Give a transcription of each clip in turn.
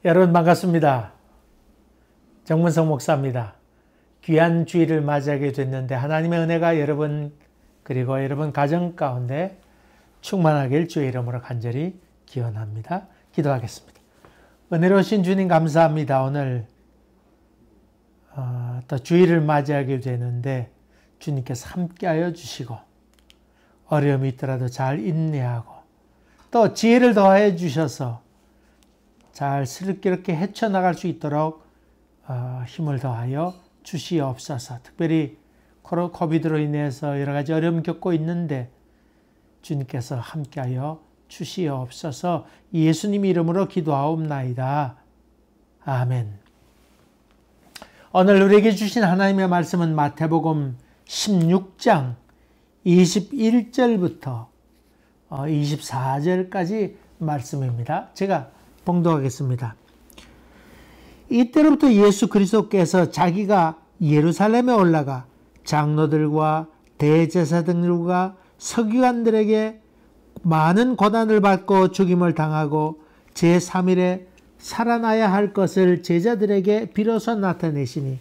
여러분 반갑습니다. 정문성 목사입니다. 귀한 주일을 맞이하게 됐는데 하나님의 은혜가 여러분 그리고 여러분 가정 가운데 충만하길 주의 이름으로 간절히 기원합니다. 기도하겠습니다. 은혜로우신 주님 감사합니다. 오늘 또 주일을 맞이하게 되는데 주님께서 함께하여 주시고 어려움이 있더라도 잘 인내하고 또 지혜를 더하여 주셔서 잘 슬기롭게 헤쳐나갈 수 있도록 힘을 더하여 주시옵소서. 특별히 코비드로 인해서 여러 가지 어려움 겪고 있는데 주님께서 함께하여 주시옵소서. 예수님 이름으로 기도하옵나이다. 아멘. 오늘 우리에게 주신 하나님의 말씀은 마태복음 16장 21절부터 24절까지 말씀입니다. 제가 봉독하겠습니다. 이때로부터 예수 그리스도께서 자기가 예루살렘에 올라가 장로들과 대제사장들과 서기관들에게 많은 고난을 받고 죽임을 당하고 제3일에 살아나야 할 것을 제자들에게 비로소 나타내시니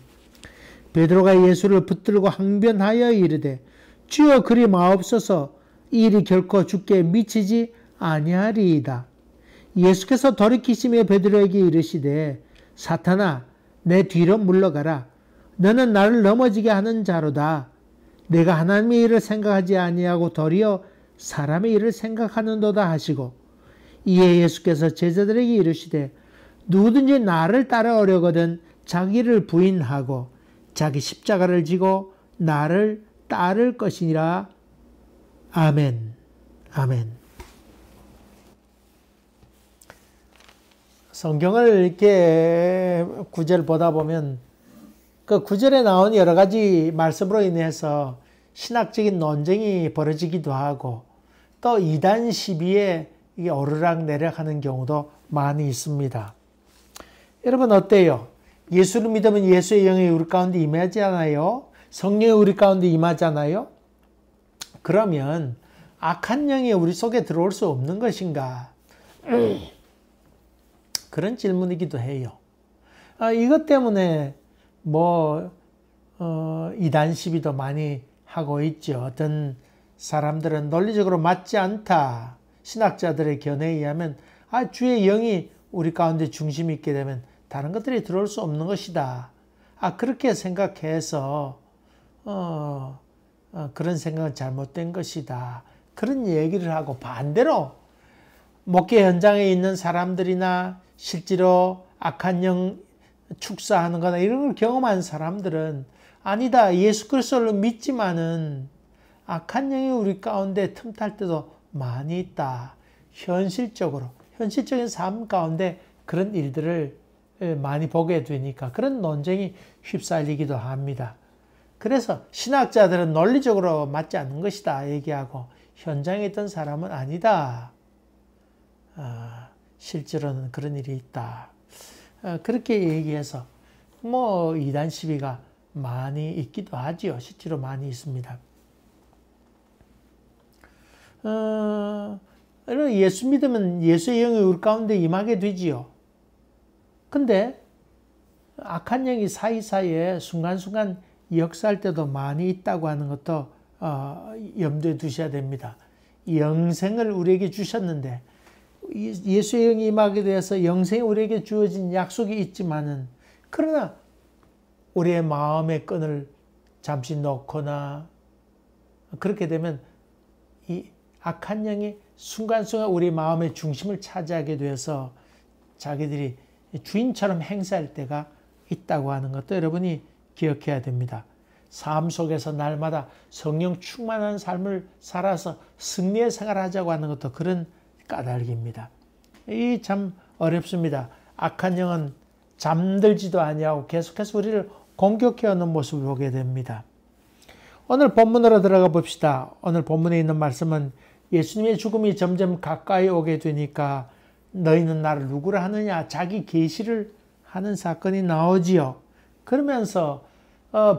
베드로가 예수를 붙들고 항변하여 이르되 주여 그리 마옵소서 이 일이 결코 주께 미치지 아니하리이다. 예수께서 돌이키시며 베드로에게 이르시되 사탄아 내 뒤로 물러가라. 너는 나를 넘어지게 하는 자로다. 내가 하나님의 일을 생각하지 아니하고 도리어 사람의 일을 생각하는도다 하시고 이에 예수께서 제자들에게 이르시되 누구든지 나를 따라오려거든 자기를 부인하고 자기 십자가를 지고 나를 따를 것이니라. 아멘. 아멘. 성경을 이렇게 구절 보다 보면 그 구절에 나온 여러 가지 말씀으로 인해서 신학적인 논쟁이 벌어지기도 하고 또 이단 시비에 이게 오르락내락하는 경우도 많이 있습니다. 여러분 어때요? 예수를 믿으면 예수의 영이 우리 가운데 임하지 않아요? 성령이 우리 가운데 임하잖아요? 그러면 악한 영이 우리 속에 들어올 수 없는 것인가? 그런 질문이기도 해요. 이것 때문에 이단 시비도 많이 하고 있죠. 어떤 사람들은 논리적으로 맞지 않다. 신학자들의 견해에 의하면 주의 영이 우리 가운데 중심이 있게 되면 다른 것들이 들어올 수 없는 것이다. 그렇게 생각해서 그런 생각은 잘못된 것이다. 그런 얘기를 하고 반대로 목회 현장에 있는 사람들이나 실제로 악한 영 축사하는 거나 이런 걸 경험한 사람들은 아니다. 예수 그리스도를 믿지만은 악한 영이 우리 가운데 틈탈 때도 많이 있다. 현실적인 삶 가운데 그런 일들을 많이 보게 되니까 그런 논쟁이 휩쓸리기도 합니다. 그래서 신학자들은 논리적으로 맞지 않는 것이다 얘기하고 현장에 있던 사람은 아니다. 실제로는 그런 일이 있다. 그렇게 얘기해서 이단 시비가 많이 있기도 하지요. 실제로 많이 있습니다. 예수 믿으면 예수의 영이 우리 가운데 임하게 되지요. 근데 악한 영이 사이사이에 순간순간 역사할 때도 많이 있다고 하는 것도 염두에 두셔야 됩니다. 영생을 우리에게 주셨는데 예수의 영이 임하게 되어서 영생이 우리에게 주어진 약속이 있지만은 그러나 우리의 마음의 끈을 잠시 놓거나 그렇게 되면 이 악한 영이 순간순간 우리 마음의 중심을 차지하게 되어서 자기들이 주인처럼 행사할 때가 있다고 하는 것도 여러분이 기억해야 됩니다. 삶 속에서 날마다 성령 충만한 삶을 살아서 승리의 생활을 하자고 하는 것도 그런 까닭입니다. 이 참 어렵습니다. 악한 영은 잠들지도 아니하고 계속해서 우리를 공격해오는 모습을 보게 됩니다. 오늘 본문으로 들어가 봅시다. 오늘 본문에 있는 말씀은 예수님의 죽음이 점점 가까이 오게 되니까 너희는 나를 누구라 하느냐 자기 계시를 하는 사건이 나오지요. 그러면서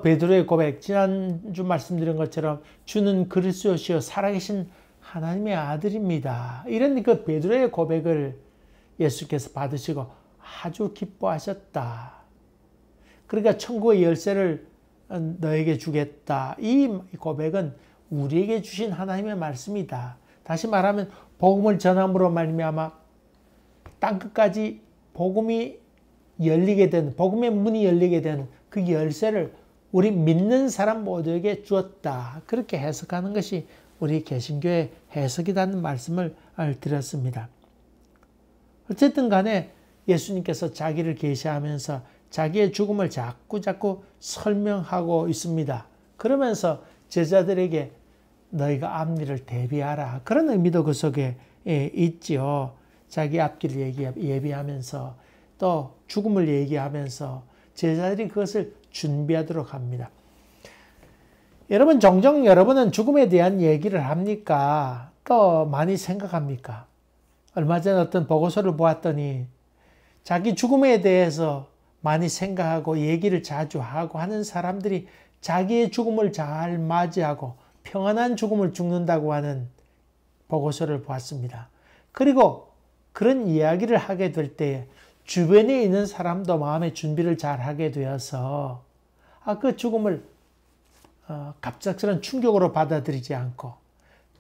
베드로의 고백, 지난주 말씀드린 것처럼 주는 그리스도시요 살아계신 하나님의 아들입니다. 이런 그 베드로의 고백을 예수께서 받으시고 아주 기뻐하셨다. 그러니까 천국의 열쇠를 너에게 주겠다. 이 고백은 우리에게 주신 하나님의 말씀이다. 다시 말하면 복음을 전함으로 말미암아 땅끝까지 복음이 열리게 되는, 복음의 문이 열리게 되는 그 열쇠를 우리 믿는 사람 모두에게 주었다. 그렇게 해석하는 것이 우리 개신교의 해석이라는 말씀을 드렸습니다. 어쨌든 간에 예수님께서 자기를 계시하면서 자기의 죽음을 자꾸 설명하고 있습니다. 그러면서 제자들에게 너희가 앞일을 대비하라. 그런 의미도 그 속에 있지요. 자기 앞길을 예비하면서 또 죽음을 얘기하면서 제자들이 그것을 준비하도록 합니다. 여러분, 종종 여러분은 죽음에 대한 얘기를 합니까? 또 많이 생각합니까? 얼마 전에 어떤 보고서를 보았더니 자기 죽음에 대해서 많이 생각하고 얘기를 자주 하고 하는 사람들이 자기의 죽음을 잘 맞이하고 평안한 죽음을 죽는다고 하는 보고서를 보았습니다. 그리고 그런 이야기를 하게 될 때 주변에 있는 사람도 마음의 준비를 잘 하게 되어서 그 죽음을 갑작스런 충격으로 받아들이지 않고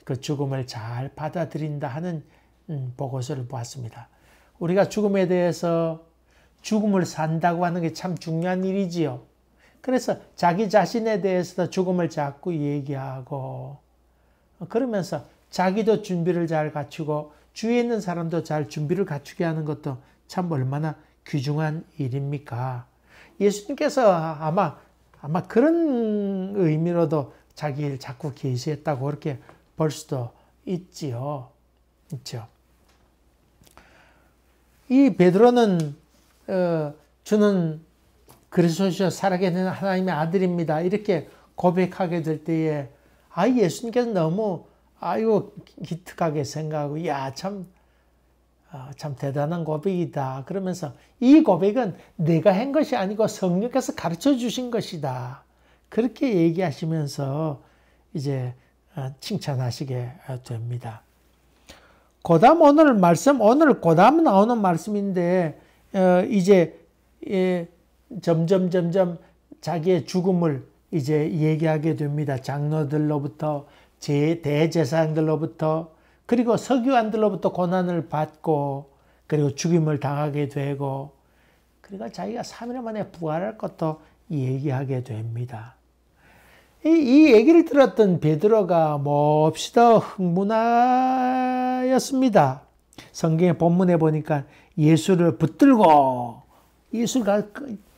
그 죽음을 잘 받아들인다 하는 보고서를 보았습니다. 우리가 죽음에 대해서 죽음을 산다고 하는 게 참 중요한 일이지요. 그래서 자기 자신에 대해서도 죽음을 자꾸 얘기하고 그러면서 자기도 준비를 잘 갖추고 주위에 있는 사람도 잘 준비를 갖추게 하는 것도 참 얼마나 귀중한 일입니까? 예수님께서 아마 그런 의미로도 자기를 자꾸 계시했다고 그렇게 볼 수도 있지요. 있죠. 이 베드로는 주는 그리스도시요 살아계신 하나님의 아들입니다. 이렇게 고백하게 될 때에 예수님께서 너무 기특하게 생각하고 참 대단한 고백이다. 그러면서 이 고백은 내가 한 것이 아니고 성령께서 가르쳐 주신 것이다. 그렇게 얘기하시면서 이제 칭찬하시게 됩니다. 고담 오늘 고담 나오는 말씀인데 이제 점점 자기의 죽음을 이제 얘기하게 됩니다. 장로들로부터 대제사장들로부터 그리고 서기관들로부터 고난을 받고 그리고 죽임을 당하게 되고 그리고 자기가 3일 만에 부활할 것도 얘기하게 됩니다. 이 얘기를 들었던 베드로가 몹시도 흥분하였습니다. 성경의 본문에 보니까 예수를 붙들고 예수가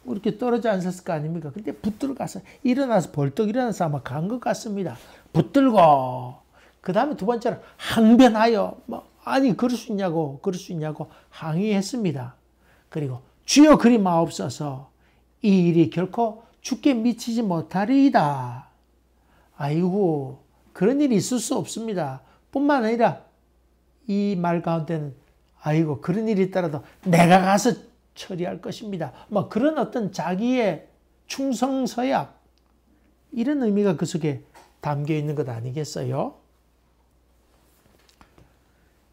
이렇게 떨어져 앉았을 거 아닙니까? 근데 붙들고 가서 벌떡 일어나서 아마 간 것 같습니다. 붙들고 그 다음에 두 번째로 항변하여 그럴 수 있냐고 항의했습니다. 그리고 주여 그리 마옵소서 이 일이 결코 주께 미치지 못하리이다. 아이고 그런 일이 있을 수 없습니다. 뿐만 아니라 이 말 가운데는 그런 일이 있더라도 내가 가서 처리할 것입니다. 그런 어떤 자기의 충성서약 이런 의미가 그 속에 담겨 있는 것 아니겠어요?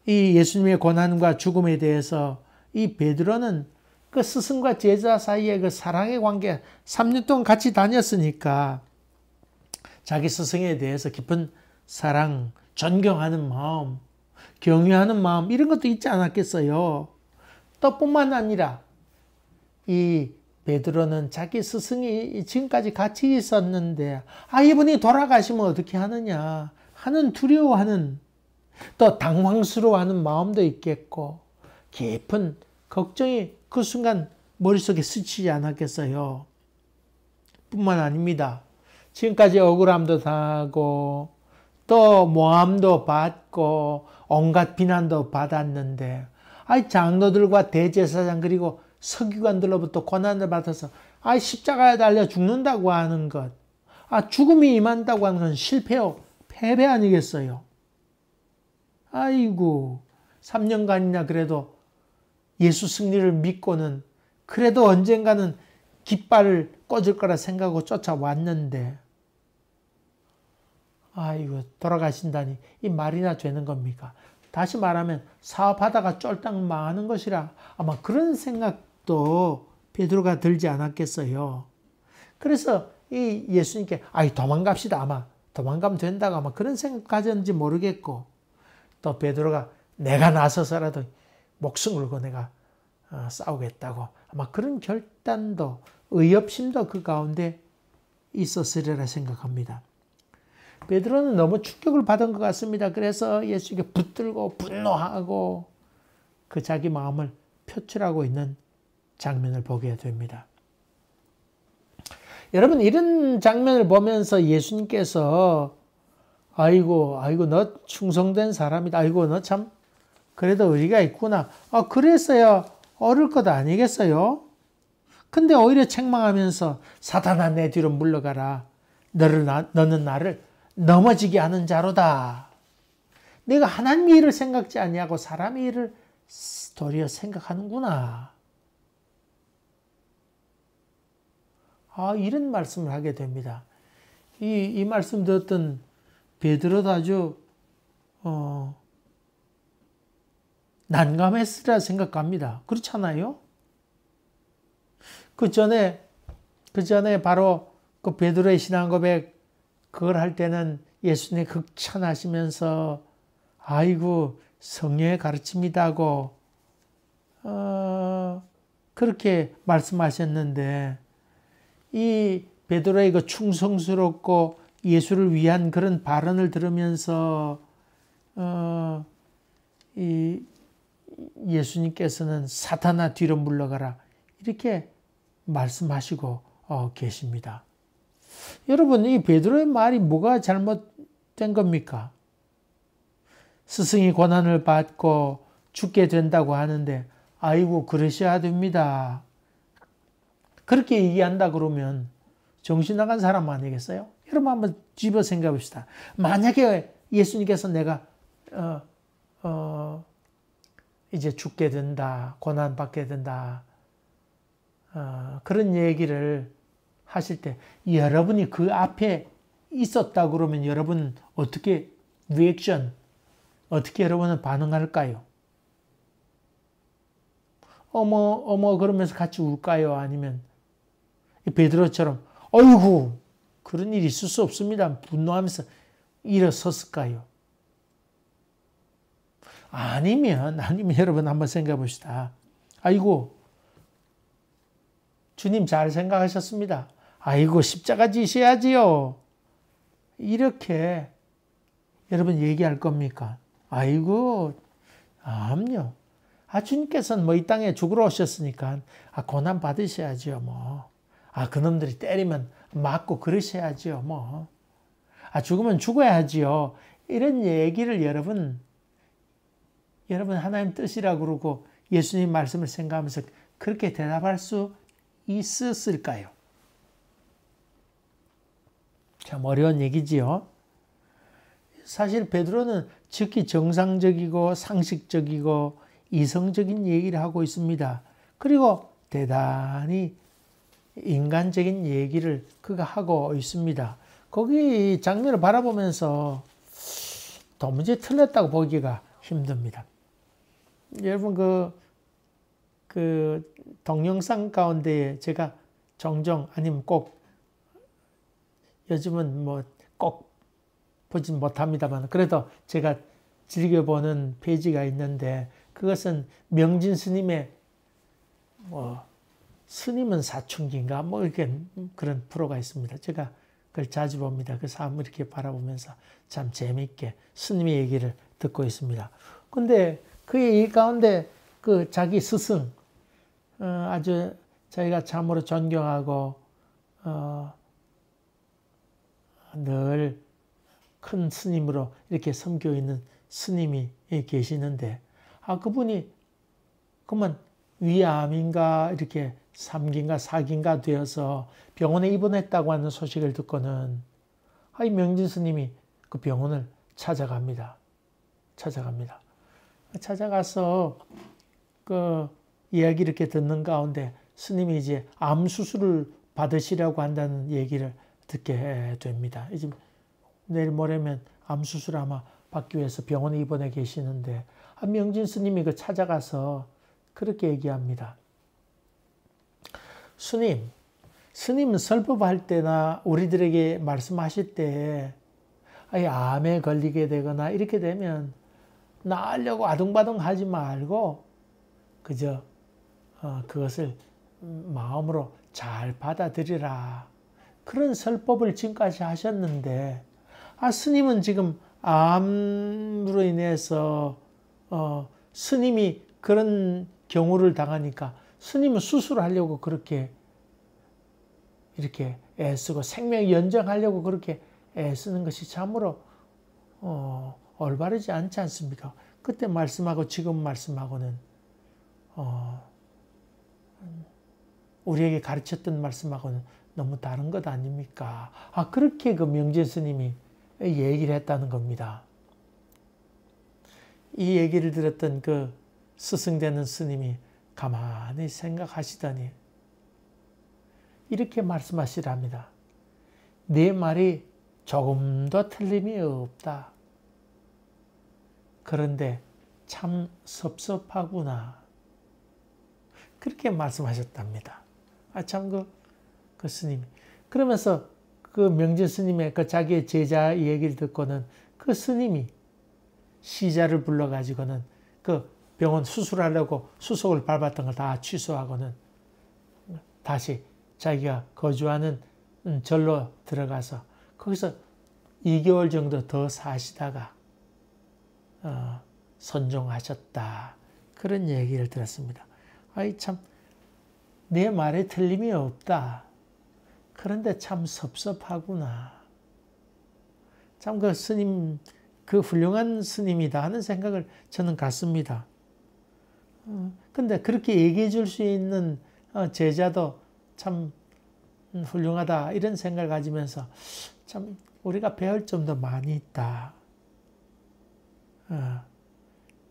이 예수님의 고난과 죽음에 대해서 이 베드로는 그 스승과 제자 사이의 그 사랑의 관계 3년 동안 같이 다녔으니까 자기 스승에 대해서 깊은 사랑, 존경하는 마음, 경외하는 마음 이런 것도 있지 않았겠어요? 또 뿐만 아니라 이 베드로는 자기 스승이 지금까지 같이 있었는데 이분이 돌아가시면 어떻게 하느냐 하는 두려워하는 또 당황스러워하는 마음도 있겠고 깊은 걱정이 그 순간 머릿속에 스치지 않았겠어요? 뿐만 아닙니다. 지금까지 억울함도 당하고 또 모함도 받고 온갖 비난도 받았는데 장로들과 대제사장 그리고 서기관들로부터 고난을 받아서 십자가에 달려 죽는다고 하는 것 죽음이 임한다고 하는 건 실패요 패배 아니겠어요? 3년간이나 그래도 예수 승리를 믿고는 그래도 언젠가는 깃발을 꽂을 거라 생각하고 쫓아왔는데 돌아가신다니 이 말이나 되는 겁니까? 다시 말하면 사업하다가 쫄딱 망하는 것이라 아마 그런 생각 생각도 베드로가 들지 않았겠어요. 그래서 이 예수님께 도망갑시다. 아마 도망가면 된다고 아마 그런 생각 가졌는지 모르겠고, 또 베드로가 내가 나서서라도 목숨 걸고 내가 싸우겠다고 아마 그런 결단도 의협심도 그 가운데 있었으리라 생각합니다. 베드로는 너무 충격을 받은 것 같습니다. 그래서 예수님께 붙들고 분노하고 그 자기 마음을 표출하고 있는 장면을 보게 됩니다. 여러분, 이런 장면을 보면서 예수님께서 아이고 너 충성된 사람이다. 아이고 너 참 그래도 의리가 있구나. 그랬어야 어릴 것 아니겠어요? 근데 오히려 책망하면서 사탄아 내 뒤로 물러가라. 너는 나를 넘어지게 하는 자로다. 내가 하나님의 일을 생각지 아니하고 사람의 일을 도리어 생각하는구나. 이런 말씀을 하게 됩니다. 이 말씀 듣던 베드로도 아주 난감했으리라 생각합니다. 그렇잖아요? 그 전에 바로 그 베드로의 신앙 고백 그걸 할 때는 예수님 극찬하시면서 아이고 성령의 가르침이다고 그렇게 말씀하셨는데, 이 베드로의 그 충성스럽고 예수를 위한 그런 발언을 들으면서 이 예수님께서는 사탄아 뒤로 물러가라 이렇게 말씀하시고 계십니다. 여러분, 이 베드로의 말이 뭐가 잘못된 겁니까? 스승이 고난을 받고 죽게 된다고 하는데 아이고 그러셔야 됩니다. 그렇게 얘기한다 그러면 정신 나간 사람 아니겠어요? 여러분 한번 집어 생각해 봅시다. 만약에 예수님께서 내가 이제 죽게 된다, 고난 받게 된다, 그런 얘기를 하실 때 여러분이 그 앞에 있었다 그러면 여러분 어떻게 리액션, 어떻게 여러분은 반응할까요? 어머 그러면서 같이 울까요? 아니면 베드로처럼 어이구 그런 일이 있을 수 없습니다. 분노하면서 일어섰을까요? 아니면 여러분 한번 생각해 봅시다. 아이고 주님 잘 생각하셨습니다. 아이고 십자가 지셔야지요. 이렇게 여러분 얘기할 겁니까? 아이고 암요. 주님께서는 이 땅에 죽으러 오셨으니까 고난 받으셔야지요. 그놈들이 때리면 맞고 그러셔야지요. 죽으면 죽어야지요. 이런 얘기를 여러분 하나님 뜻이라고 그러고 예수님 말씀을 생각하면서 그렇게 대답할 수 있었을까요? 참 어려운 얘기지요. 사실 베드로는 즉히 정상적이고 상식적이고 이성적인 얘기를 하고 있습니다. 그리고 대단히 인간적인 얘기를 그가 하고 있습니다. 거기 장면을 바라보면서 도무지 틀렸다고 보기가 힘듭니다. 여러분 그 동영상 가운데 제가 종종 아니면 꼭 요즘은 꼭 보진 못합니다만 그래도 제가 즐겨보는 페이지가 있는데 그것은 명진 스님의 스님은 사춘기인가 이렇게 그런 프로가 있습니다. 제가 그걸 자주 봅니다. 그 삶을 이렇게 바라보면서 참 재미있게 스님의 얘기를 듣고 있습니다. 근데 그 얘기 가운데 그 자기 스승 아주 자기가 참으로 존경하고 늘 큰 스님으로 이렇게 섬겨 있는 스님이 계시는데 그분이 그만 위암인가 이렇게 3기인가 4기인가 되어서 병원에 입원했다고 하는 소식을 듣고는 이 명진 스님이 그 병원을 찾아갑니다. 찾아가서 그 이야기 이렇게 듣는 가운데 스님이 이제 암 수술을 받으시라고 한다는 얘기를 듣게 됩니다. 이제 내일 모레면 암 수술 아마 받기 위해서 병원에 입원해 계시는데 명진 스님이 그 찾아가서 그렇게 얘기합니다. 스님은 설법할 때나 우리들에게 말씀하실 때 암에 걸리게 되거나 이렇게 되면 나으려고 아둥바둥 하지 말고 그저 그것을 마음으로 잘 받아들이라. 그런 설법을 지금까지 하셨는데 스님은 지금 암으로 인해서 스님이 그런 경우를 당하니까 스님은 수술하려고 그렇게 이렇게 애쓰고 생명 연장하려고 그렇게 애쓰는 것이 참으로 올바르지 않지 않습니까? 그때 말씀하고 지금 말씀하고는 우리에게 가르쳤던 말씀하고는 너무 다른 것 아닙니까? 그렇게 그 명진 스님이 얘기를 했다는 겁니다. 이 얘기를 들었던 그 스승되는 스님이 가만히 생각하시더니 이렇게 말씀하시랍니다. 네 말이 조금도 틀림이 없다. 그런데 참 섭섭하구나. 그렇게 말씀하셨답니다. 참 그 스님이. 그러면서 그 명진 스님의 그 자기의 제자 얘기를 듣고는 그 스님이 시자를 불러가지고는 그 병원 수술하려고 수속을 밟았던 걸 다 취소하고는 다시 자기가 거주하는 절로 들어가서 거기서 2개월 정도 더 사시다가 선종하셨다. 그런 얘기를 들었습니다. 참 내 말에 틀림이 없다. 그런데 참 섭섭하구나. 참 그 스님, 그 훌륭한 스님이다 하는 생각을 저는 갖습니다. 근데 그렇게 얘기해 줄 수 있는 제자도 참 훌륭하다 이런 생각을 가지면서 참 우리가 배울 점도 많이 있다.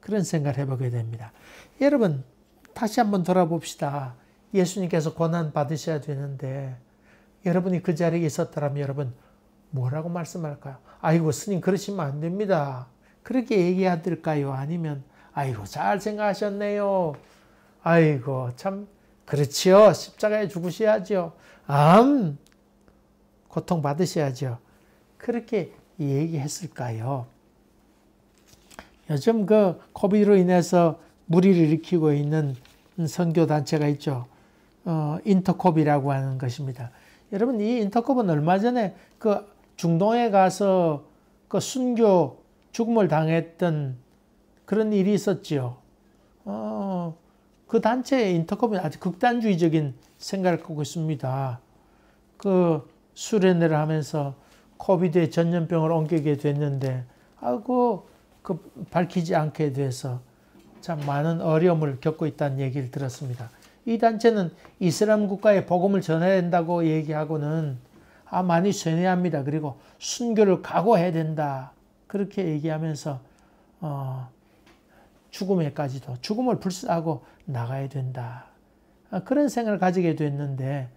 그런 생각을 해보게 됩니다. 여러분 다시 한번 돌아봅시다. 예수님께서 고난 받으셔야 되는데 여러분이 그 자리에 있었더라면 여러분 뭐라고 말씀할까요? 아이고 스님 그러시면 안 됩니다. 그렇게 얘기해야 될까요? 아니면 아이고 잘 생각하셨네요. 아이고 참 그렇지요. 십자가에 죽으셔야죠. 고통 받으셔야죠. 그렇게 얘기했을까요? 요즘 그 코비드로 인해서 무리를 일으키고 있는 선교 단체가 있죠. 인터콥이라고 하는 것입니다. 여러분 이 인터콥은 얼마 전에 그 중동에 가서 그 순교 죽음을 당했던 그런 일이 있었지요. 그 단체 인터콥은 아주 극단주의적인 생각을 갖고 있습니다. 그 수련회를 하면서 코비드에 전염병을 옮기게 됐는데 그 밝히지 않게 돼서 참 많은 어려움을 겪고 있다는 얘기를 들었습니다. 이 단체는 이슬람 국가에 복음을 전해야 된다고 얘기하고는 많이 쇠뇌합니다. 그리고 순교를 각오해야 된다. 그렇게 얘기하면서 죽음에까지도 죽음을 불사하고 나가야 된다. 그런 생각을 가지게 됐는데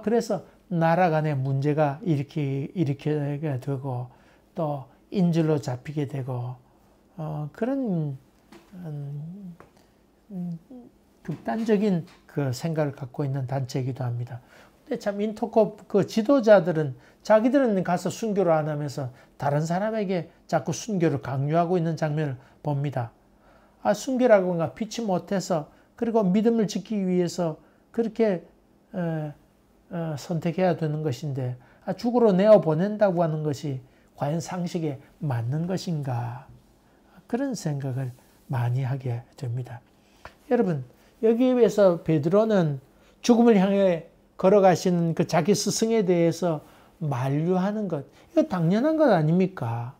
그래서 나라 간에 문제가 일으키게 되고 또 인질로 잡히게 되고 그런 극단적인 그 생각을 갖고 있는 단체이기도 합니다. 근데 참 인터콥 그 지도자들은 자기들은 가서 순교를 안 하면서 다른 사람에게 자꾸 순교를 강요하고 있는 장면을 봅니다. 순교라고 하는 피치 못해서 그리고 믿음을 지키기 위해서 그렇게 선택해야 되는 것인데 죽으러 내어보낸다고 하는 것이 과연 상식에 맞는 것인가? 그런 생각을 많이 하게 됩니다. 여러분 여기에 비해서 베드로는 죽음을 향해 걸어가시는 그 자기 스승에 대해서 만류하는 것, 이거 당연한 것 아닙니까?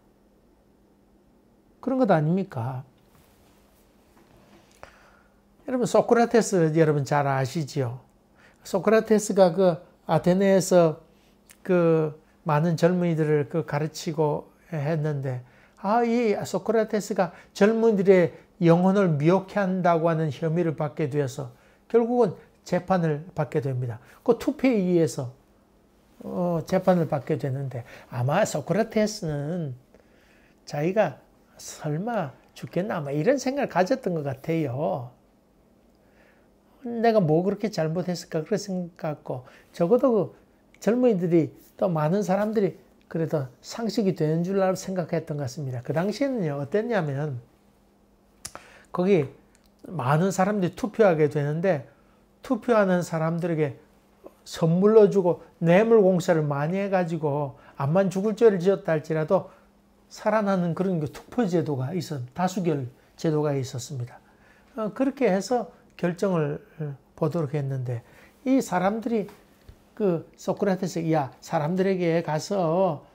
그런 것 아닙니까? 여러분 소크라테스 여러분 잘 아시죠? 소크라테스가 그 아테네에서 그 많은 젊은이들을 그 가르치고 했는데 이 소크라테스가 젊은이들의 영혼을 미혹해 한다고 하는 혐의를 받게 되어서 결국은 재판을 받게 됩니다. 그 투표에 의해서 재판을 받게 되는데 아마 소크라테스는 자기가 설마 죽겠나 이런 생각을 가졌던 것 같아요. 내가 뭐 그렇게 잘못했을까 그렇게 생각했고, 적어도 그 젊은이들이 또 많은 사람들이 그래도 상식이 되는 줄 알고 생각했던 것 같습니다. 그 당시에는요, 어땠냐면 거기 많은 사람들이 투표하게 되는데, 투표하는 사람들에게 선물로 주고 뇌물 공세를 많이 해가지고 암만 죽을 죄를 지었다 할지라도 살아나는 그런 투표 제도가 다수결 제도가 있었습니다. 그렇게 해서 결정을 보도록 했는데, 이 사람들이 그 소크라테스, 야, 사람들에게 가서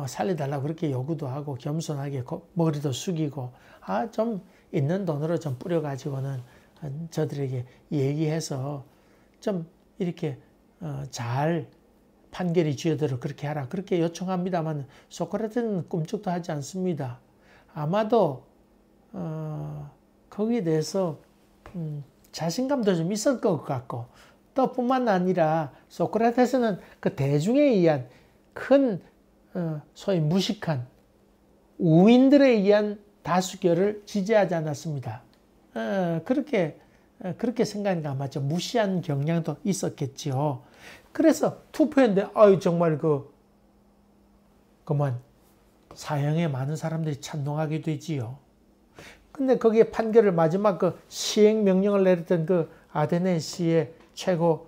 살려달라고 그렇게 요구도 하고 겸손하게 머리도 숙이고, 좀 있는 돈으로 좀 뿌려가지고는 저들에게 얘기해서 좀 이렇게 잘 판결이 쥐어들어 그렇게 하라, 그렇게 요청합니다만 소크라테스는 꿈쩍도 하지 않습니다. 아마도 거기에 대해서 자신감도 좀 있을 것 같고, 또 뿐만 아니라 소크라테스는 그 대중에 의한 큰 소위 무식한 우인들에 의한 다수결을 지지하지 않았습니다. 그렇게 생각하니까 아마 좀 무시한 경향도 있었겠지요. 그래서 투표했는데, 정말 그만 사형에 많은 사람들이 찬동하게 되지요. 근데 거기에 판결을 마지막 그 시행 명령을 내렸던 그 아테네시의 최고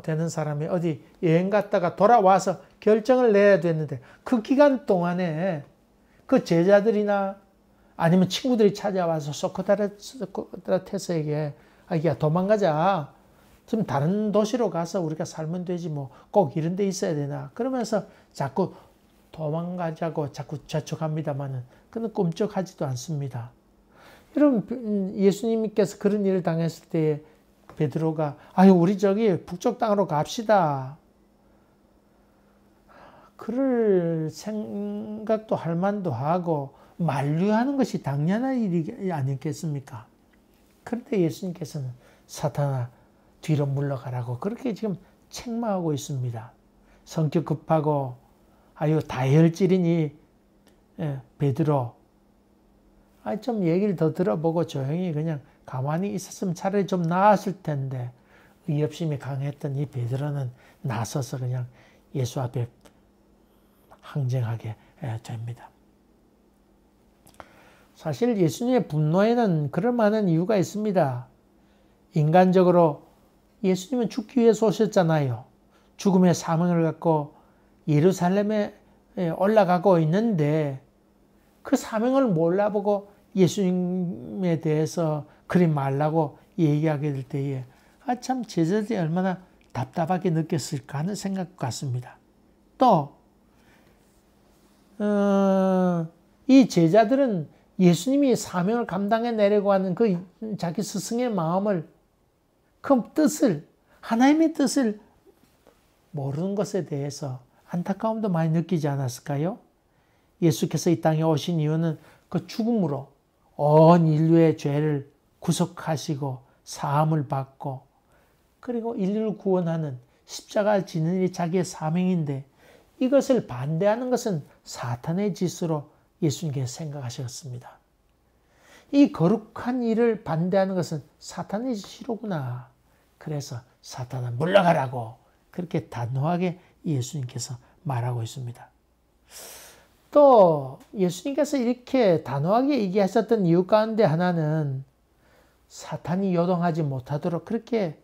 되는 사람이 어디 여행 갔다가 돌아와서 결정을 내야 됐는데, 그 기간 동안에 그 제자들이나 아니면 친구들이 찾아와서 소크라테스에게 야, 도망가자, 좀 다른 도시로 가서 우리가 살면 되지 뭐 꼭 이런 데 있어야 되나, 그러면서 자꾸 도망가자고 자꾸 재촉합니다만은 그는 꿈쩍하지도 않습니다. 여러분, 예수님께서 그런 일을 당했을 때 베드로가 우리 저기 북쪽 땅으로 갑시다, 그럴 생각도 할 만도 하고 만류하는 것이 당연한 일이 아니겠습니까? 그런데 예수님께서는 사탄아 뒤로 물러가라고 그렇게 지금 책망하고 있습니다. 성격 급하고 다혈질이니 베드로, 좀 얘기를 더 들어보고 조용히 그냥 가만히 있었으면 차라리 좀 나았을 텐데, 의협심이 강했던 이 베드로는 나서서 그냥 예수 앞에 항쟁하게 됩니다. 사실 예수님의 분노에는 그럴 만한 이유가 있습니다. 인간적으로 예수님은 죽기 위해서 오셨잖아요. 죽음의 사명을 갖고 예루살렘에 올라가고 있는데, 그 사명을 몰라보고 예수님에 대해서 그리 말라고 얘기하게 될 때에 참 제자들이 얼마나 답답하게 느꼈을까 하는 생각 같습니다. 또 이 제자들은 예수님이 사명을 감당해 내려고 하는 그 자기 스승의 마음을, 그 뜻을, 하나님의 뜻을 모르는 것에 대해서 안타까움도 많이 느끼지 않았을까요? 예수께서 이 땅에 오신 이유는 그 죽음으로 온 인류의 죄를 구속하시고 사함을 받고, 그리고 인류를 구원하는 십자가를 지는 일이 자기의 사명인데, 이것을 반대하는 것은 사탄의 짓으로 예수님께서 생각하셨습니다. 이 거룩한 일을 반대하는 것은 사탄의 짓이로구나. 그래서 사탄아 물러가라고 그렇게 단호하게 예수님께서 말하고 있습니다. 또 예수님께서 이렇게 단호하게 얘기하셨던 이유 가운데 하나는 사탄이 요동하지 못하도록 그렇게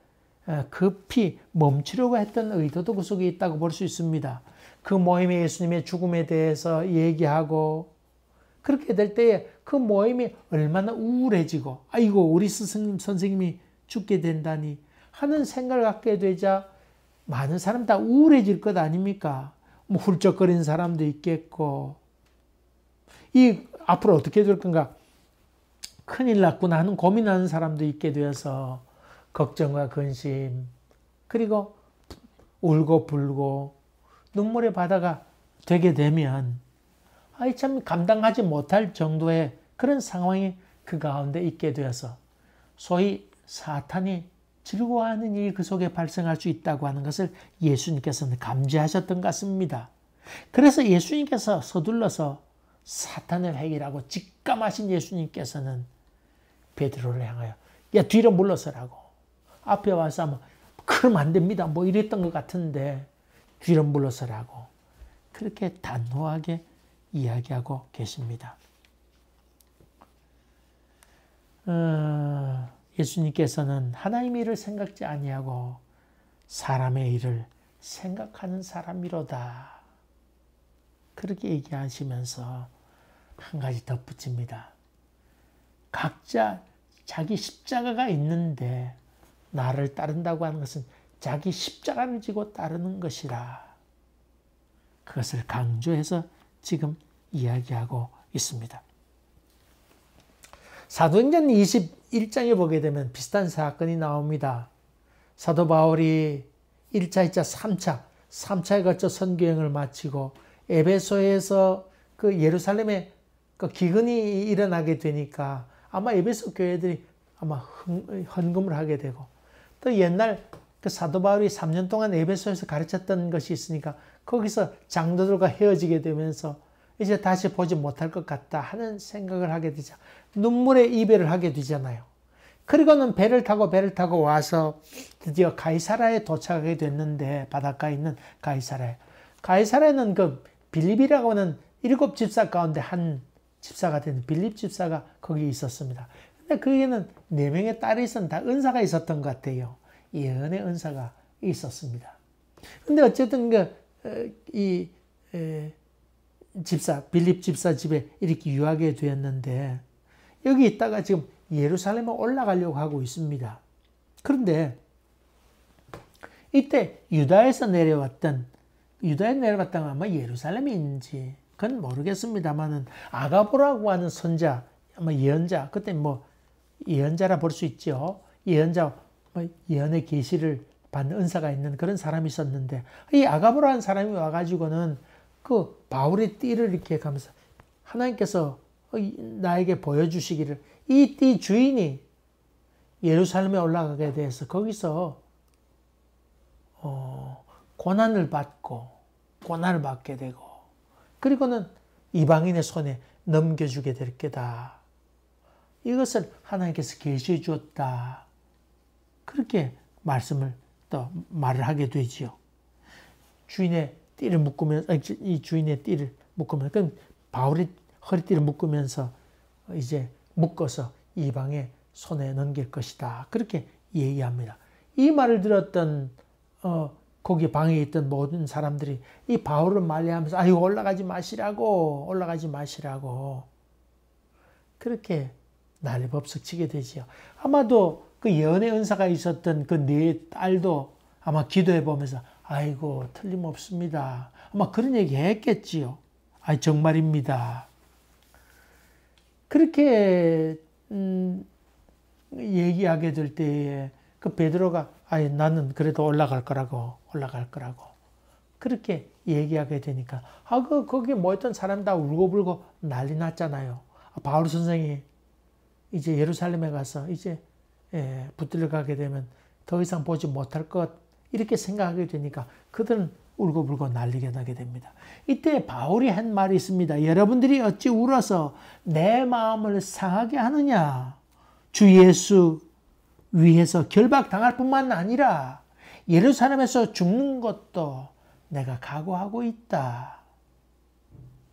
급히 멈추려고 했던 의도도 그 속에 있다고 볼 수 있습니다. 그 모임에 예수님의 죽음에 대해서 얘기하고, 그렇게 될 때에 그 모임이 얼마나 우울해지고, 우리 스승님 선생님이 죽게 된다니 하는 생각을 갖게 되자 많은 사람 다 우울해질 것 아닙니까? 뭐 훌쩍거리는 사람도 있겠고, 앞으로 어떻게 될 건가 큰일 났구나 하는 고민하는 사람도 있게 되어서 걱정과 근심, 그리고 울고 불고 눈물의 바다가 되게 되면 참 감당하지 못할 정도의 그런 상황이 그 가운데 있게 되어서 소위 사탄이 즐거워하는 일이 그 속에 발생할 수 있다고 하는 것을 예수님께서는 감지하셨던 것 같습니다. 그래서 예수님께서 서둘러서 사탄을 해결하고 직감하신 예수님께서는 베드로를 향하여 야 뒤로 물러서라고, 앞에 와서 하면 그러면 안 됩니다. 뭐 이랬던 것 같은데 뒤로 물러서라고 그렇게 단호하게 이야기하고 계십니다. 예수님께서는 하나님의 일을 생각지 아니하고 사람의 일을 생각하는 사람이로다. 그렇게 얘기하시면서 한 가지 덧붙입니다. 각자 자기 십자가가 있는데 나를 따른다고 하는 것은 자기 십자가를 지고 따르는 것이라. 그것을 강조해서 지금 이야기하고 있습니다. 사도행전 21장에 보게 되면 비슷한 사건이 나옵니다. 사도 바울이 1차, 2차, 3차에 걸쳐 선교행을 마치고 에베소에서 그 예루살렘에 그 기근이 일어나게 되니까 아마 에베소 교회들이 아마 헌금을 하게 되고 또 옛날 그 사도 바울이 3년 동안 에베소에서 가르쳤던 것이 있으니까 거기서 장로들과 헤어지게 되면서 이제 다시 보지 못할 것 같다 하는 생각을 하게 되죠. 눈물의 이별을 하게 되잖아요. 그리고는 배를 타고 와서 드디어 가이사라에 도착하게 됐는데 바닷가에 있는 가이사라에. 가이사라에는 그 빌립이라고 하는 7 집사 가운데 한 집사가 된 빌립 집사가 거기 있었습니다. 근데 거기에는 4명의 딸이 있었는데 다 은사가 있었던 것 같아요. 예언의 은사가 있었습니다. 근데 어쨌든 빌립 집사 집에 이렇게 유하게 되었는데 여기 있다가 지금 예루살렘에 올라가려고 하고 있습니다. 그런데 이때 유다에 내려왔다면 아마 예루살렘인지 그건 모르겠습니다만은 아가보라고 하는 선자, 아마 예언자, 그때 뭐 예언자라 볼 수 있죠. 예언자, 예언의 계시를 받는 은사가 있는 그런 사람이 있었는데 이 아가보라는 사람이 와가지고는 그 바울의 띠를 이렇게 가면서 하나님께서 나에게 보여주시기를 이 띠 주인이 예루살렘에 올라가게 돼서 거기서 고난을 받게 되고 그리고는 이방인의 손에 넘겨주게 될 게다. 이것을 하나님께서 계시해 주었다. 그렇게 말을 하게 되지요. 주인의 띠를 묶으면서, 이 주인의 띠를 묶으면서, 그럼 바울이 허리띠를 묶으면서 이제 묶어서 이방의 손에 넘길 것이다. 그렇게 얘기합니다. 이 말을 들었던, 거기 방에 있던 모든 사람들이 이 바울을 말려하면서, 아유, 올라가지 마시라고. 그렇게 난리법석 치게 되지요. 아마도 그 예언의 은사가 있었던 그 네 딸도 아마 기도해 보면서 아이고 틀림없습니다. 아마 그런 얘기 했겠지요. 아이 정말입니다. 그렇게 얘기하게 될 때에 그 베드로가 아이 나는 그래도 올라갈 거라고 그렇게 얘기하게 되니까 거기 모였던 사람 다 울고불고 난리 났잖아요. 바울 선생이 이제 예루살렘에 가서 이제 붙들려 가게 되면 더 이상 보지 못할 것 이렇게 생각하게 되니까 그들은 울고불고 난리가 나게 됩니다. 이때 바울이 한 말이 있습니다. 여러분들이 어찌 울어서 내 마음을 상하게 하느냐. 주 예수 위해서 결박당할 뿐만 아니라 예루살렘에서 죽는 것도 내가 각오하고 있다.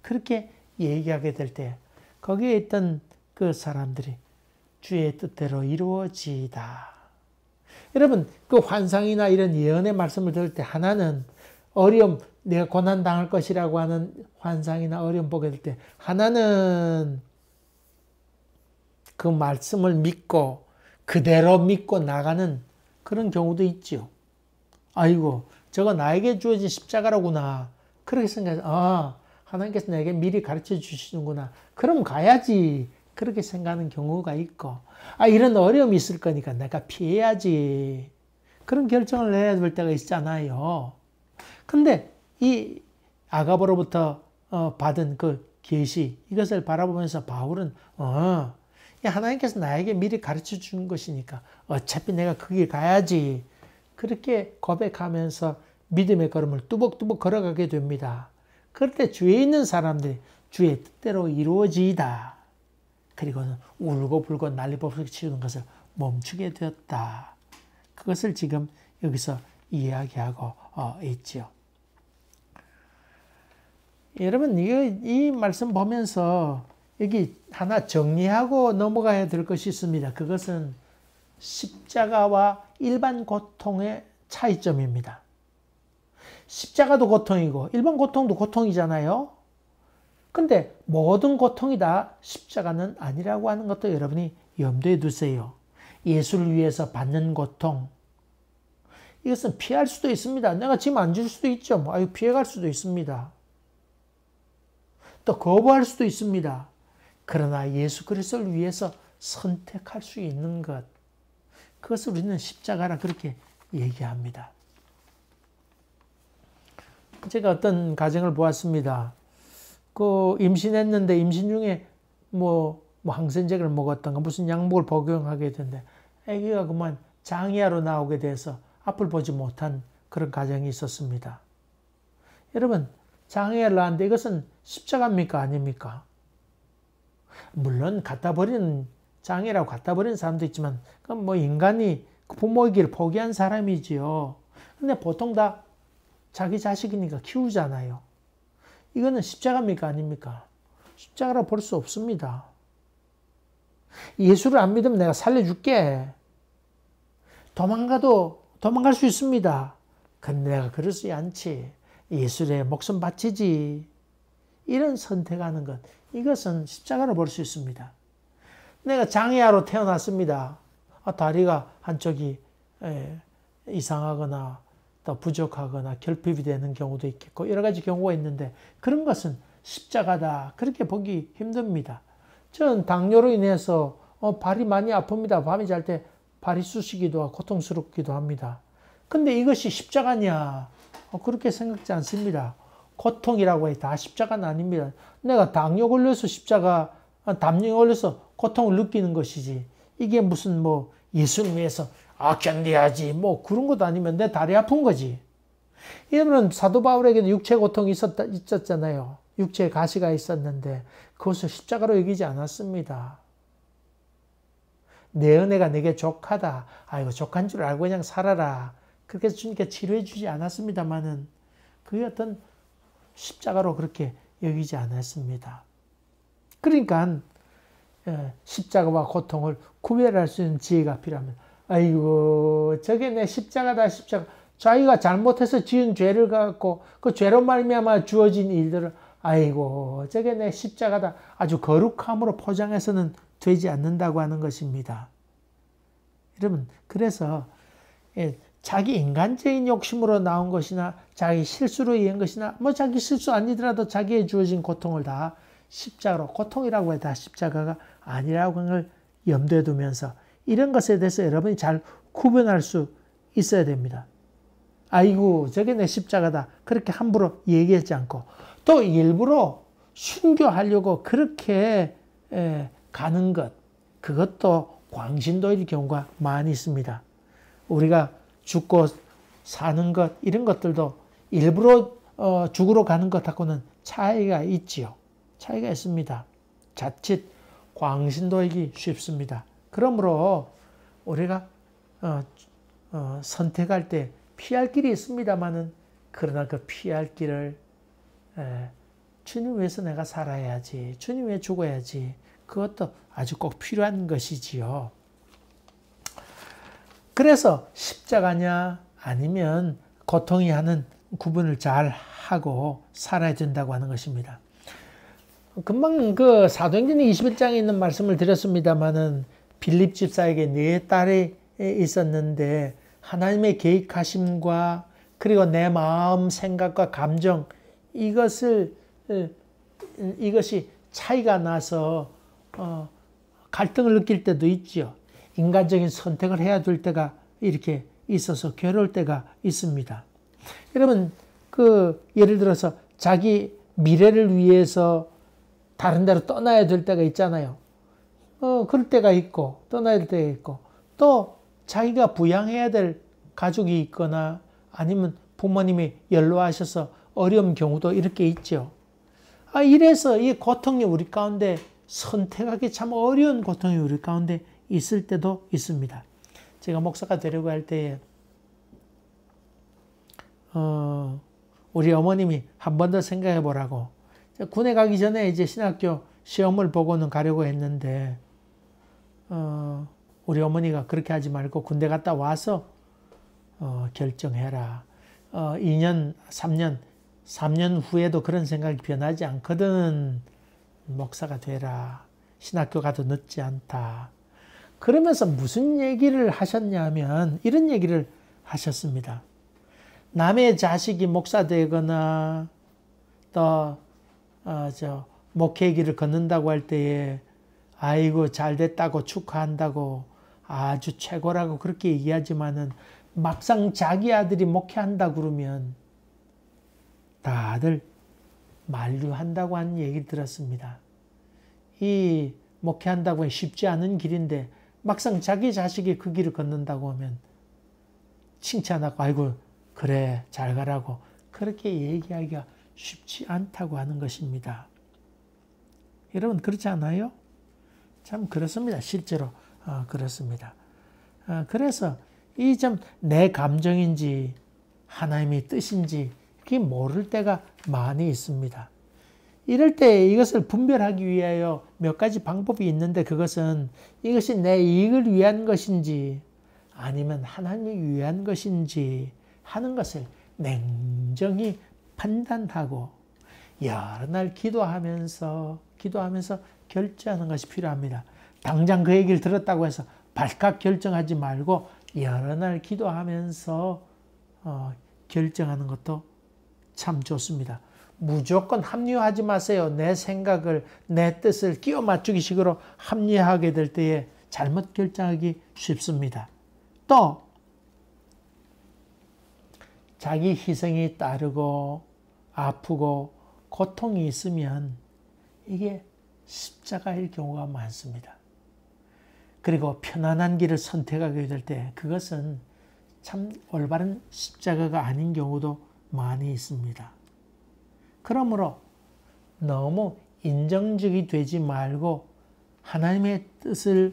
그렇게 얘기하게 될 때 거기에 있던 그 사람들이 주의 뜻대로 이루어지이다. 여러분 그 환상이나 이런 예언의 말씀을 들을 때 하나는 어려움, 내가 고난당할 것이라고 하는 환상이나 어려움 보게 될 때 하나는 그 말씀을 믿고 그대로 믿고 나가는 그런 경우도 있죠. 아이고 저거 나에게 주어진 십자가로구나. 그렇게 생각해서 하나님께서 내게 미리 가르쳐 주시는구나. 그럼 가야지. 그렇게 생각하는 경우가 있고 이런 어려움이 있을 거니까 내가 피해야지. 그런 결정을 내야 될 때가 있잖아요. 근데 이 아가보로부터 받은 그 계시 이것을 바라보면서 바울은 하나님께서 나에게 미리 가르쳐 준 것이니까 어차피 내가 거기 가야지. 그렇게 고백하면서 믿음의 걸음을 뚜벅뚜벅 걸어가게 됩니다. 그럴 때 주위에 있는 사람들이 주의 뜻대로 이루어지이다. 그리고는 울고불고 난리법석 치우는 것을 멈추게 되었다. 그것을 지금 여기서 이야기하고 있지요. 여러분, 이 말씀 보면서 여기 하나 정리하고 넘어가야 될 것이 있습니다. 그것은 십자가와 일반 고통의 차이점입니다. 십자가도 고통이고 일반 고통도 고통이잖아요. 근데 모든 고통이 다 십자가는 아니라고 하는 것도 여러분이 염두에 두세요. 예수를 위해서 받는 고통, 이것은 피할 수도 있습니다. 내가 지금 안 줄 수도 있죠. 피해갈 수도 있습니다. 또 거부할 수도 있습니다. 그러나 예수 그리스도를 위해서 선택할 수 있는 것, 그것을 우리는 십자가라 그렇게 얘기합니다. 제가 어떤 가정을 보았습니다. 임신했는데 임신 중에 항생제를 먹었던가 무슨 약물을 복용하게 됐는데 아기가 그만 장애아로 나오게 돼서 앞을 보지 못한 그런 가정이 있었습니다. 여러분, 장애아를 낳았는데 이것은 십자가입니까? 아닙니까? 물론 장애라고 갖다 버리는 사람도 있지만 그건 인간이 부모이기를 포기한 사람이지요. 근데 보통 다 자기 자식이니까 키우잖아요. 이거는 십자가입니까? 아닙니까? 십자가라고 볼 수 없습니다. 예수를 안 믿으면 내가 살려줄게. 도망갈 수 있습니다. 근데 내가 그러지 않지. 예수의 목숨 바치지. 이런 선택하는 것, 이것은 십자가로 볼 수 있습니다. 내가 장애아로 태어났습니다. 다리가 한쪽이 이상하거나 또 부족하거나 결핍이 되는 경우도 있겠고 여러 가지 경우가 있는데 그런 것은 십자가다 그렇게 보기 힘듭니다. 저는 당뇨로 인해서 발이 많이 아픕니다. 밤에 잘 때 발이 쑤시기도 하고 고통스럽기도 합니다. 근데 이것이 십자가냐? 그렇게 생각지 않습니다. 고통이라고 해 다 십자가는 아닙니다. 내가 당뇨 걸려서 담요 걸려서 고통을 느끼는 것이지 이게 무슨 예수를 위해서 견뎌야지 그런 것도 아니면 내 다리 아픈 거지. 여러분, 사도 바울에게는 육체 고통이 있었잖아요. 육체에 가시가 있었는데 그것을 십자가로 여기지 않았습니다. 내 은혜가 내게 족하다. 족한 줄 알고 그냥 살아라. 그렇게 해서 주님께 치료해 주지 않았습니다만은 그게 어떤 십자가로 그렇게 여기지 않았습니다. 그러니까 십자가와 고통을 구별할 수 있는 지혜가 필요합니다. 저게 내 십자가다, 십자가. 자기가 잘못해서 지은 죄를 갖고 그 죄로 말미암아 주어진 일들을 저게 내 십자가다. 아주 거룩함으로 포장해서는 되지 않는다고 하는 것입니다. 여러분, 그래서 자기 인간적인 욕심으로 나온 것이나 자기 실수로 인한 것이나 자기 실수 아니더라도 자기에 주어진 고통을 다 십자가로, 고통이라고 해도 다 십자가가 아니라고 하는 걸 염두에 두면서 이런 것에 대해서 여러분이 잘 구분할 수 있어야 됩니다. 저게 내 십자가다. 그렇게 함부로 얘기하지 않고 또 일부러 순교하려고 그렇게 가는 것, 그것도 광신도일 경우가 많이 있습니다. 우리가 죽고 사는 것, 이런 것들도 일부러 죽으러 가는 것하고는 차이가 있지요. 차이가 있습니다. 자칫 광신도이기 쉽습니다. 그러므로 우리가 선택할 때 피할 길이 있습니다만은 그러나 그 피할 길을 주님 위해서 내가 살아야지, 주님 위해 죽어야지, 그것도 아주 꼭 필요한 것이지요. 그래서 십자가냐 아니면 고통이 하는 구분을 잘 하고 살아야 된다고 하는 것입니다. 금방 사도행전 21장에 있는 말씀을 드렸습니다마는 빌립 집사에게 4딸이 있었는데 하나님의 계획하심과 그리고 내 마음, 생각과 감정 이것이 차이가 나서 갈등을 느낄 때도 있죠. 인간적인 선택을 해야 될 때가 이렇게 있어서 괴로울 때가 있습니다. 여러분, 예를 들어서 자기 미래를 위해서 다른 데로 떠나야 될 때가 있잖아요. 그럴 때가 있고, 떠나야 될 때가 있고, 또 자기가 부양해야 될 가족이 있거나 아니면 부모님이 연로하셔서 어려운 경우도 이렇게 있죠. 이래서 이 고통이 우리 가운데 선택하기 참 어려운 고통이 우리 가운데 있을 때도 있습니다. 제가 목사가 되려고 할 때에 우리 어머님이 한 번 더 생각해 보라고. 군에 가기 전에 이제 신학교 시험을 보고는 가려고 했는데 우리 어머니가 그렇게 하지 말고 군대 갔다 와서 결정해라. 2년, 3년 후에도 그런 생각이 변하지 않거든. 목사가 되라. 신학교 가도 늦지 않다. 그러면서 무슨 얘기를 하셨냐면 이런 얘기를 하셨습니다. 남의 자식이 목사 되거나 또 목회 길을 걷는다고 할 때에 아이고 잘 됐다고 축하한다고 아주 최고라고 그렇게 얘기하지만은 막상 자기 아들이 목회한다 그러면 다들 만류한다고 하는 얘기를 들었습니다. 이 목회한다고 쉽지 않은 길인데 막상 자기 자식이 그 길을 걷는다고 하면 칭찬하고 아이고 그래 잘 가라고 그렇게 얘기하기가 쉽지 않다고 하는 것입니다. 여러분 그렇지 않아요? 참 그렇습니다. 실제로 그렇습니다. 그래서 이 좀 내 감정인지 하나님의 뜻인지 그게 모를 때가 많이 있습니다. 이럴 때 이것을 분별하기 위하여 몇 가지 방법이 있는데 그것은 이것이 내 이익을 위한 것인지 아니면 하나님을 위한 것인지 하는 것을 냉정히 판단하고 여러 날 기도하면서 결정하는 것이 필요합니다. 당장 그 얘기를 들었다고 해서 발칵 결정하지 말고 여러 날 기도하면서 결정하는 것도 참 좋습니다. 무조건 합리화하지 마세요. 내 생각을, 내 뜻을 끼워 맞추기식으로 합리화하게 될 때에 잘못 결정하기 쉽습니다. 또 자기 희생이 따르고 아프고 고통이 있으면 이게 십자가일 경우가 많습니다. 그리고 편안한 길을 선택하게 될 때 그것은 참 올바른 십자가가 아닌 경우도 많이 있습니다. 그러므로 너무 인정적이 되지 말고 하나님의 뜻을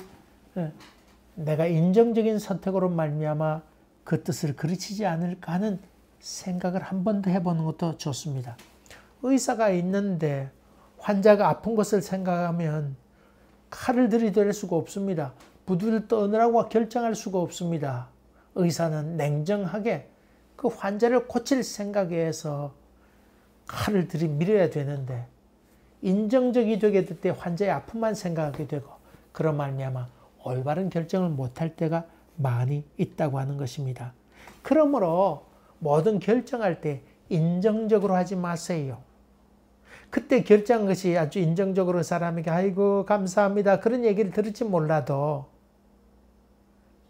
내가 인정적인 선택으로 말미암아 그 뜻을 그르치지 않을까 하는 생각을 한 번 더 해보는 것도 좋습니다. 의사가 있는데 환자가 아픈 것을 생각하면 칼을 들이댈 수가 없습니다. 부두를 떠느라고 결정할 수가 없습니다. 의사는 냉정하게 그 환자를 고칠 생각에 해서 칼을 들이밀어야 되는데 인정적이 되게 될 때 환자의 아픔만 생각하게 되고 그런 말미암아 올바른 결정을 못할 때가 많이 있다고 하는 것입니다. 그러므로 모든 결정할 때 인정적으로 하지 마세요. 그때 결정한 것이 아주 인정적으로 사람에게 아이고 감사합니다 그런 얘기를 들을지 몰라도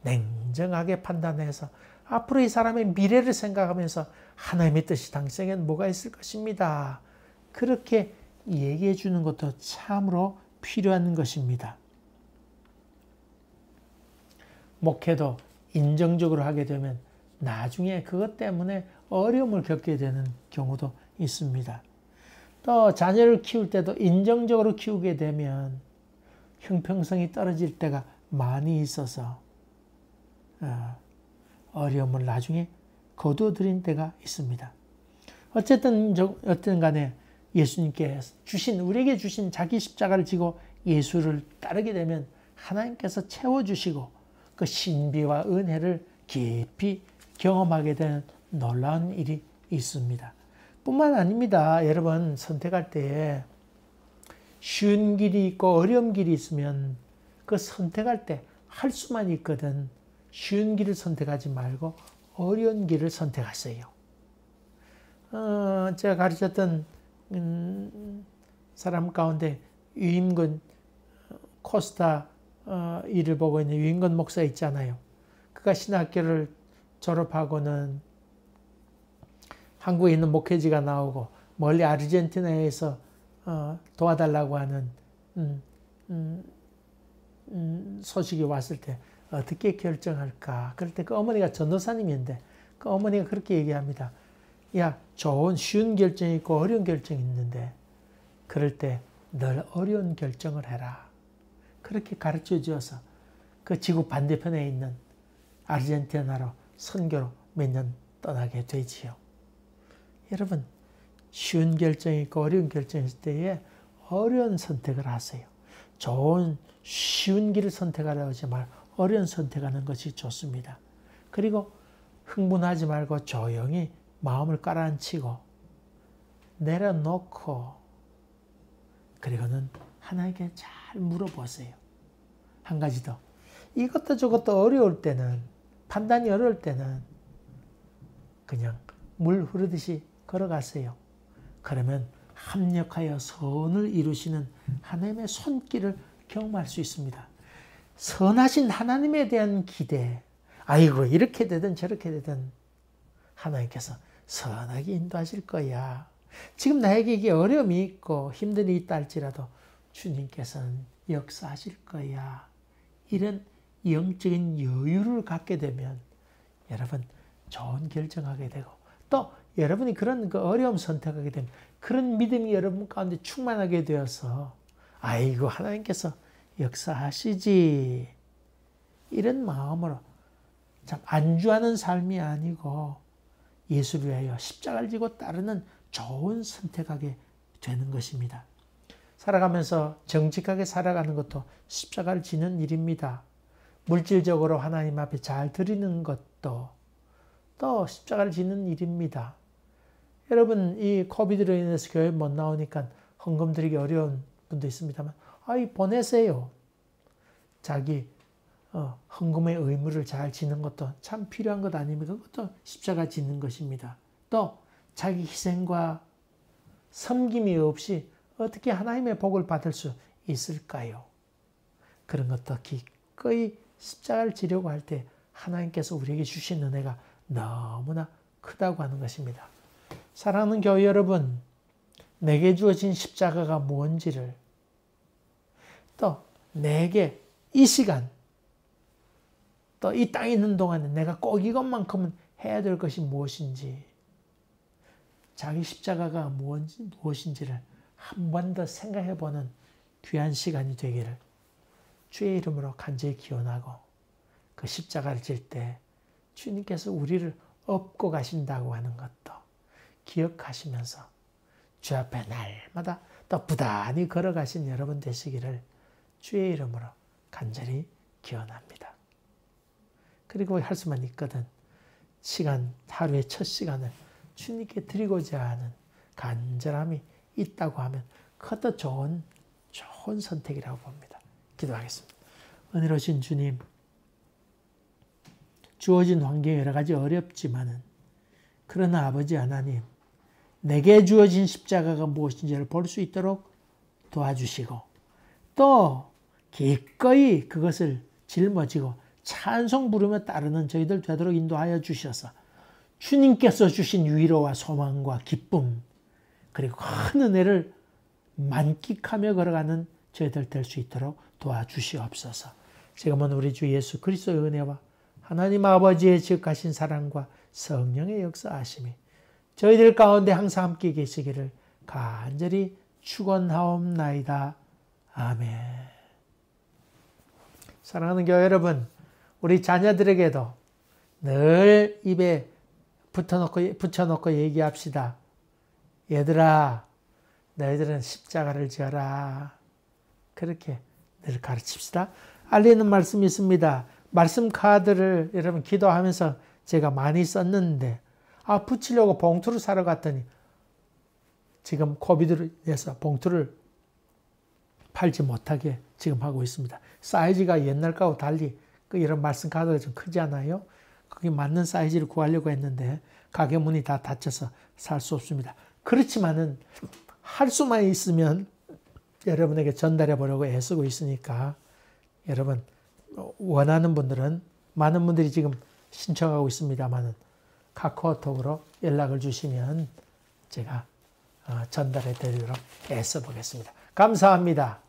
냉정하게 판단해서 앞으로 이 사람의 미래를 생각하면서 하나님의 뜻이 당신에게는 뭐가 있을 것입니다. 그렇게 얘기해 주는 것도 참으로 필요한 것입니다. 목회도 인정적으로 하게 되면 나중에 그것 때문에 어려움을 겪게 되는 경우도 있습니다. 또 자녀를 키울 때도 인정적으로 키우게 되면 형평성이 떨어질 때가 많이 있어서 어려움을 나중에 거두어들인 때가 있습니다. 어쨌든 간에 예수님께 우리에게 주신 자기 십자가를 지고 예수를 따르게 되면 하나님께서 채워주시고 그 신비와 은혜를 깊이 경험하게 되는 놀라운 일이 있습니다. 뿐만 아닙니다. 여러분 선택할 때에 쉬운 길이 있고 어려운 길이 있으면 그 선택할 때 할 수만 있거든. 쉬운 길을 선택하지 말고 어려운 길을 선택하세요. 제가 가르쳤던 사람 가운데 유임근 코스타 일을 보고 있는 유임근 목사 있잖아요. 그가 신학교를 졸업하고는 한국에 있는 목회지가 나오고 멀리 아르헨티나에서 도와달라고 하는 소식이 왔을 때 어떻게 결정할까? 그럴 때 그 어머니가 전도사님인데 그 어머니가 그렇게 얘기합니다. 야, 좋은 쉬운 결정이 있고 어려운 결정이 있는데 그럴 때 늘 어려운 결정을 해라. 그렇게 가르쳐 주어서 그 지구 반대편에 있는 아르헨티나로 선교로 몇 년 떠나게 되지요. 여러분, 쉬운 결정이 있고 어려운 결정이 있을 때에 어려운 선택을 하세요. 좋은 쉬운 길을 선택하려고 하지 말고 어려운 선택하는 것이 좋습니다. 그리고 흥분하지 말고 조용히 마음을 가라앉히고 내려놓고 그리고는 하나님께 잘 물어보세요. 한 가지 더. 이것도 저것도 어려울 때는, 판단이 어려울 때는 그냥 물 흐르듯이 걸어가세요. 그러면 합력하여 선을 이루시는 하나님의 손길을 경험할 수 있습니다. 선하신 하나님에 대한 기대, 아이고 이렇게 되든 저렇게 되든 하나님께서 선하게 인도하실 거야. 지금 나에게 이게 어려움이 있고 힘든 일이 있다 할지라도 주님께서는 역사하실 거야. 이런 영적인 여유를 갖게 되면 여러분 좋은 결정하게 되고 또 여러분이 그런 그 어려움 선택하게 되면 그런 믿음이 여러분 가운데 충만하게 되어서 아이고 하나님께서 역사하시지 이런 마음으로 참 안주하는 삶이 아니고 예수를 위하여 십자가를 지고 따르는 좋은 선택하게 되는 것입니다. 살아가면서 정직하게 살아가는 것도 십자가를 지는 일입니다. 물질적으로 하나님 앞에 잘 드리는 것도 또 십자가를 지는 일입니다. 여러분 이 코비드로 인해서 교회 못 나오니까 헌금 드리기 어려운 분도 있습니다만 보내세요. 자기 헌금의 의무를 잘 지는 것도 참 필요한 것 아닙니까? 그것도 십자가 지는 것입니다. 또 자기 희생과 섬김이 없이 어떻게 하나님의 복을 받을 수 있을까요? 그런 것도 기꺼이 십자가를 지려고 할 때 하나님께서 우리에게 주신 은혜가 너무나 크다고 하는 것입니다. 사랑하는 교회 여러분, 내게 주어진 십자가가 뭔지를 또 내게 이 시간 또 이 땅에 있는 동안에 내가 꼭 이것만큼은 해야 될 것이 무엇인지 자기 십자가가 무엇인지를 한 번 더 생각해보는 귀한 시간이 되기를 주의 이름으로 간절히 기원하고 그 십자가를 질 때 주님께서 우리를 업고 가신다고 하는 것도 기억하시면서 주 앞에 날마다 또 부단히 걸어가신 여러분 되시기를 주의 이름으로 간절히 기원합니다. 그리고 할 수만 있거든 하루의 첫 시간을 주님께 드리고자 하는 간절함이 있다고 하면 그것도 좋은 선택이라고 봅니다. 기도하겠습니다. 은혜로우신 주님, 주어진 환경이 여러 가지 어렵지만은 그러나 아버지 하나님, 내게 주어진 십자가가 무엇인지를 볼 수 있도록 도와주시고 또 기꺼이 그것을 짊어지고 찬송 부르며 따르는 저희들 되도록 인도하여 주셔서 주님께서 주신 위로와 소망과 기쁨 그리고 큰 은혜를 만끽하며 걸어가는 저희들 될 수 있도록 도와주시옵소서. 지금은 우리 주 예수 그리스도의 은혜와 하나님 아버지의 지극하신 사랑과 성령의 역사하심이 저희들 가운데 항상 함께 계시기를 간절히 축원하옵나이다. 아멘. 사랑하는 교회 여러분, 우리 자녀들에게도 늘 입에 붙여놓고 얘기합시다. 얘들아, 너희들은 십자가를 지어라. 그렇게 늘 가르칩시다. 알리는 말씀이 있습니다. 말씀 카드를 여러분 기도하면서 제가 많이 썼는데 붙이려고 봉투를 사러 갔더니 지금 코비드로 인해서 봉투를 팔지 못하게 지금 하고 있습니다. 사이즈가 옛날 거하고 달리 이런 말씀 카드가 좀 크지 않아요? 그게 맞는 사이즈를 구하려고 했는데 가게 문이 다 닫혀서 살 수 없습니다. 그렇지만은 할 수만 있으면 여러분에게 전달해 보려고 애쓰고 있으니까 여러분 원하는 분들은 많은 분들이 지금 신청하고 있습니다만은 카카오톡으로 연락을 주시면 제가 전달해 드리도록 애써 보겠습니다. 감사합니다.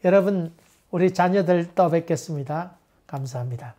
여러분 우리 자녀들 또 뵙겠습니다. 감사합니다.